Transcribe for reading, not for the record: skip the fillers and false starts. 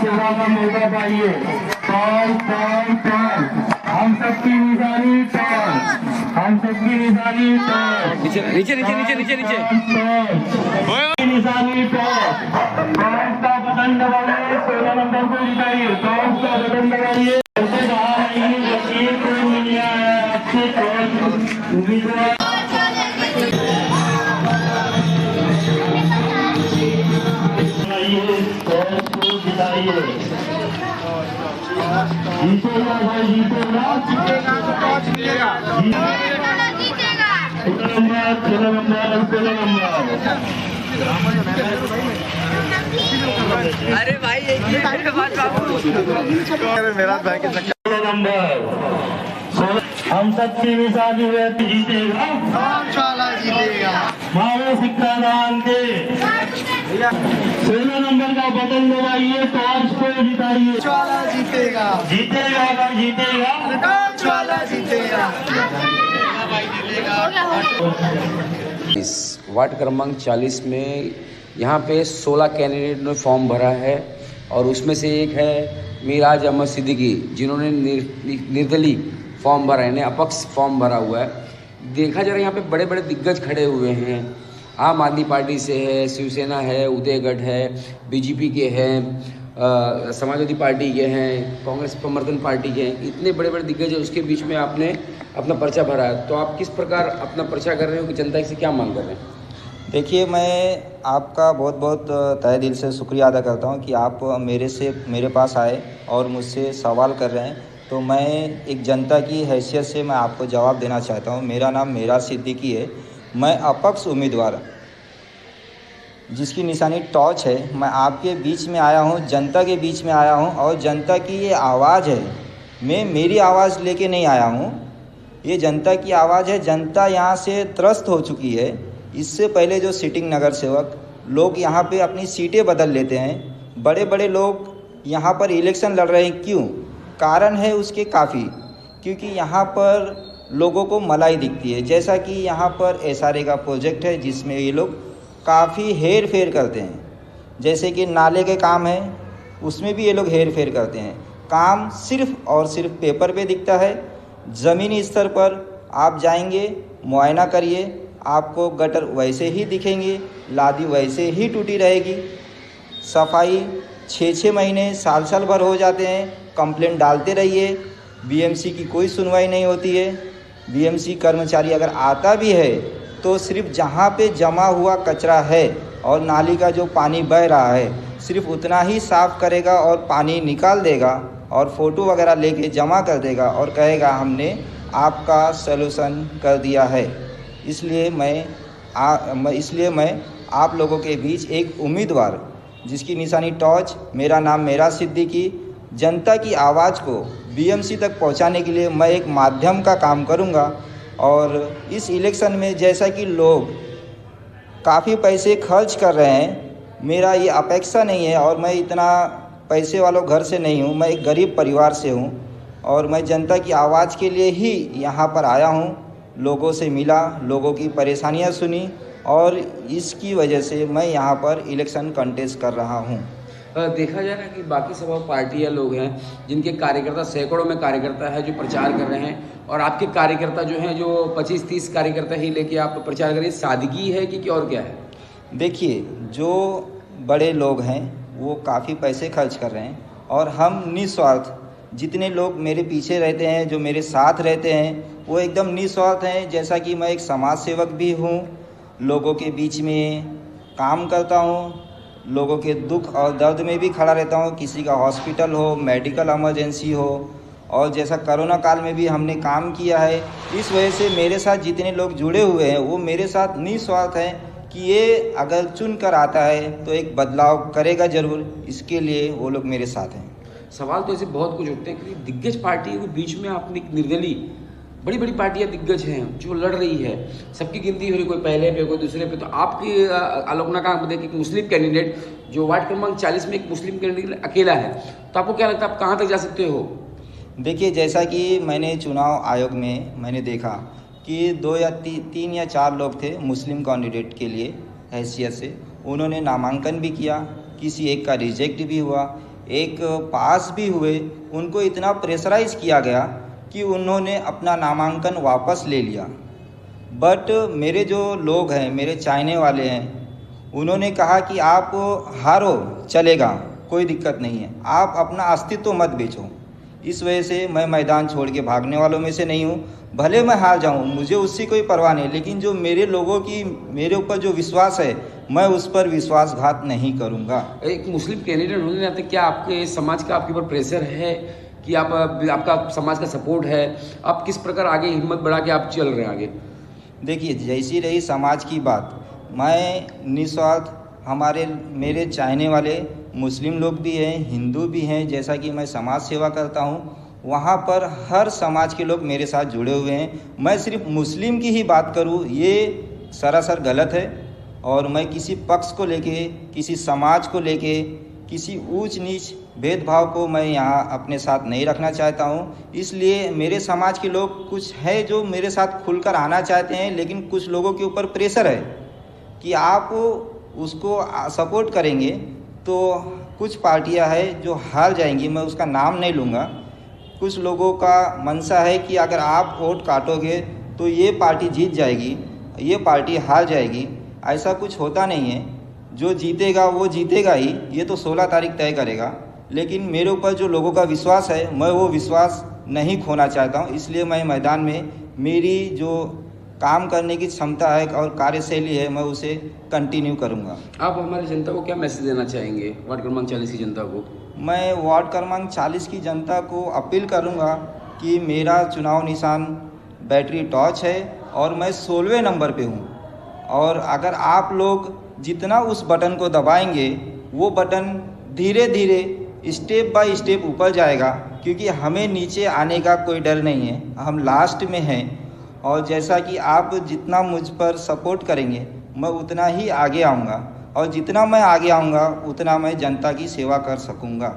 सेवा का मौका पाइए। हम सबकी निशानी हम सबकी निशानी नीचे नीचे नीचे नीचे नीचे नीचे निशानी का बटन दबाइए। 16 नंबर को जिताइए। का बटन दबाइए। उम्मीदवार जिताइए। जीतेगा भाई, जीतेगा तो टॉर्च मिलेगा। 16 नंबर। अरे भाई मेरा भाई के 16 नंबर। हम सबकी निशानी हुए जीतेगा। जीतेगा। मारो सिक्का दान दे। 16 नंबर का बटन दबाइए। टॉर्च को जिताइए। जीतेगा। जीतेगा का जीतेगा। जीतेगा। इस वार्ड क्रमांक 40 में यहाँ पे 16 कैंडिडेट ने फॉर्म भरा है और उसमें से एक है मिराज अहमद सिद्दीकी, जिन्होंने निर्दलीय फॉर्म भरा है, अपक्ष फॉर्म भरा हुआ है। देखा जा रहा है यहाँ पे बड़े बड़े दिग्गज खड़े हुए हैं। आम आदमी पार्टी से है, शिवसेना है, उदयगढ़ है, बीजेपी के हैं, समाजवादी पार्टी के हैं, कांग्रेस समर्थन पार्टी के हैं। इतने बड़े बड़े दिग्गज है, उसके बीच में आपने अपना पर्चा भरा है। तो आप किस प्रकार अपना पर्चा कर रहे हो कि जनता से क्या मांग कर रहे हैं? देखिए, मैं आपका बहुत बहुत तहे दिल से शुक्रिया अदा करता हूं कि आप मेरे पास आए और मुझसे सवाल कर रहे हैं। तो मैं एक जनता की हैसियत से मैं आपको जवाब देना चाहता हूं। मेरा नाम मिराज सिद्दीकी है। मैं अपक्ष उम्मीदवार जिसकी निशानी टॉर्च है, मैं आपके बीच में आया हूं, जनता के बीच में आया हूं और जनता की ये आवाज़ है। मैं मेरी आवाज़ लेके नहीं आया हूं, ये जनता की आवाज़ है। जनता यहाँ से त्रस्त हो चुकी है। इससे पहले जो सिटिंग नगर सेवक लोग यहाँ पे अपनी सीटें बदल लेते हैं, बड़े बड़े लोग यहाँ पर इलेक्शन लड़ रहे हैं। क्यों? कारण है उसके काफ़ी, क्योंकि यहाँ पर लोगों को मलाई दिखती है। जैसा कि यहाँ पर SRA का प्रोजेक्ट है जिसमें ये लोग काफ़ी हेर फेर करते हैं। जैसे कि नाले के काम है, उसमें भी ये लोग हेर फेर करते हैं। काम सिर्फ और सिर्फ पेपर पे दिखता है। ज़मीनी स्तर पर आप जाएंगे, मुआयना करिए, आपको गटर वैसे ही दिखेंगे, लादी वैसे ही टूटी रहेगी। सफाई 6-6 महीने साल भर हो जाते हैं। कंप्लेंट डालते रहिए, BMC की कोई सुनवाई नहीं होती है। BMC कर्मचारी अगर आता भी है तो सिर्फ जहाँ पे जमा हुआ कचरा है और नाली का जो पानी बह रहा है सिर्फ उतना ही साफ़ करेगा और पानी निकाल देगा और फ़ोटो वगैरह लेके जमा कर देगा और कहेगा हमने आपका सलूशन कर दिया है। इसलिए मैं आप लोगों के बीच एक उम्मीदवार जिसकी निशानी टॉर्च, मेरा नाम मिराज सिद्दीकी, जनता की आवाज़ को BMC तक पहुंचाने के लिए मैं एक माध्यम का काम करूंगा। और इस इलेक्शन में जैसा कि लोग काफ़ी पैसे खर्च कर रहे हैं, मेरा ये अपेक्षा नहीं है और मैं इतना पैसे वालों घर से नहीं हूँ। मैं एक गरीब परिवार से हूँ और मैं जनता की आवाज़ के लिए ही यहाँ पर आया हूँ। लोगों से मिला, लोगों की परेशानियाँ सुनी और इसकी वजह से मैं यहाँ पर इलेक्शन कंटेस्ट कर रहा हूँ। देखा जा रहा है कि बाकी सब पार्टियाँ लोग हैं जिनके कार्यकर्ता सैकड़ों में कार्यकर्ता है जो प्रचार कर रहे हैं, और आपके कार्यकर्ता जो हैं जो 25-30 कार्यकर्ता ही लेके आप प्रचार कर रहे हैं। सादगी है कि क्या और क्या है? देखिए, जो बड़े लोग हैं वो काफ़ी पैसे खर्च कर रहे हैं और हम निस्वार्थ, जितने लोग मेरे पीछे रहते हैं, जो मेरे साथ रहते हैं, वो एकदम निस्वार्थ हैं। जैसा कि मैं एक समाज सेवक भी हूँ, लोगों के बीच में काम करता हूँ, लोगों के दुख और दर्द में भी खड़ा रहता हूँ। किसी का हॉस्पिटल हो, मेडिकल इमरजेंसी हो, और जैसा कोरोना काल में भी हमने काम किया है। इस वजह से मेरे साथ जितने लोग जुड़े हुए हैं वो मेरे साथ निस्वार्थ हैं कि ये अगर चुन कर आता है तो एक बदलाव करेगा ज़रूर। इसके लिए वो लोग मेरे साथ हैं। सवाल तो ऐसे बहुत कुछ उठते हैं कि दिग्गज पार्टी के बीच में आपने निर्दलीय बड़ी बड़ी पार्टियां दिग्गज हैं जो लड़ रही है, सबकी गिनती हो रही, कोई पहले पे कोई दूसरे पे। तो आपकी आलोचना का देखिए कि मुस्लिम कैंडिडेट जो वार्ड क्रमांक 40 में एक मुस्लिम कैंडिडेट अकेला है, तो आपको क्या लगता है आप कहाँ तक जा सकते हो? देखिए, जैसा कि मैंने चुनाव आयोग में मैंने देखा कि 2 या 3 या 4 लोग थे मुस्लिम कैंडिडेट के लिए हैसियत से। उन्होंने नामांकन भी किया किसी एक का रिजेक्ट भी हुआ, एक पास भी हुए। उनको इतना प्रेशराइज किया गया कि उन्होंने अपना नामांकन वापस ले लिया। बट मेरे जो लोग हैं, मेरे चाहने वाले हैं, उन्होंने कहा कि आप हारो चलेगा, कोई दिक्कत नहीं है, आप अपना अस्तित्व मत बेचो। इस वजह से मैं मैदान छोड़ के भागने वालों में से नहीं हूँ। भले मैं हार जाऊँ, मुझे उससे कोई परवाह नहीं, लेकिन जो मेरे लोगों की मेरे ऊपर जो विश्वास है, मैं उस पर विश्वासघात नहीं करूँगा। एक मुस्लिम कैंडिडेट होने के नाते क्या आपके समाज का आपके ऊपर प्रेशर है कि आपका समाज का सपोर्ट है? आप किस प्रकार आगे हिम्मत बढ़ा के आप चल रहे हैं आगे? देखिए, जैसी रही समाज की बात, मैं निस्वार्थ मेरे चाहने वाले मुस्लिम लोग भी हैं, हिंदू भी हैं। जैसा कि मैं समाज सेवा करता हूँ, वहाँ पर हर समाज के लोग मेरे साथ जुड़े हुए हैं। मैं सिर्फ मुस्लिम की ही बात करूँ, ये सरासर गलत है। और मैं किसी पक्ष को लेके, किसी समाज को लेके, किसी ऊंच नीच भेदभाव को मैं यहाँ अपने साथ नहीं रखना चाहता हूँ। इसलिए मेरे समाज के लोग कुछ है जो मेरे साथ खुलकर आना चाहते हैं, लेकिन कुछ लोगों के ऊपर प्रेशर है कि आप उसको सपोर्ट करेंगे तो कुछ पार्टियां हैं जो हार जाएंगी, मैं उसका नाम नहीं लूँगा। कुछ लोगों का मनसा है कि अगर आप वोट काटोगे तो ये पार्टी जीत जाएगी, ये पार्टी हार जाएगी। ऐसा कुछ होता नहीं है, जो जीतेगा वो जीतेगा ही, ये तो 16 तारीख तय करेगा। लेकिन मेरे ऊपर जो लोगों का विश्वास है, मैं वो विश्वास नहीं खोना चाहता हूँ। इसलिए मैं मैदान में मेरी जो काम करने की क्षमता है और कार्यशैली है, मैं उसे कंटिन्यू करूँगा। आप हमारी जनता को क्या मैसेज देना चाहेंगे, वार्ड क्रमांक 40 की जनता को? मैं वार्ड क्रमांक 40 की जनता को अपील करूँगा कि मेरा चुनाव निशान बैटरी टॉर्च है और मैं 16वें नंबर पे हूँ। और अगर आप लोग जितना उस बटन को दबाएंगे, वो बटन धीरे धीरे स्टेप बाय स्टेप ऊपर जाएगा, क्योंकि हमें नीचे आने का कोई डर नहीं है, हम लास्ट में हैं। और जैसा कि आप जितना मुझ पर सपोर्ट करेंगे, मैं उतना ही आगे आऊँगा, और जितना मैं आगे आऊँगा उतना मैं जनता की सेवा कर सकूँगा।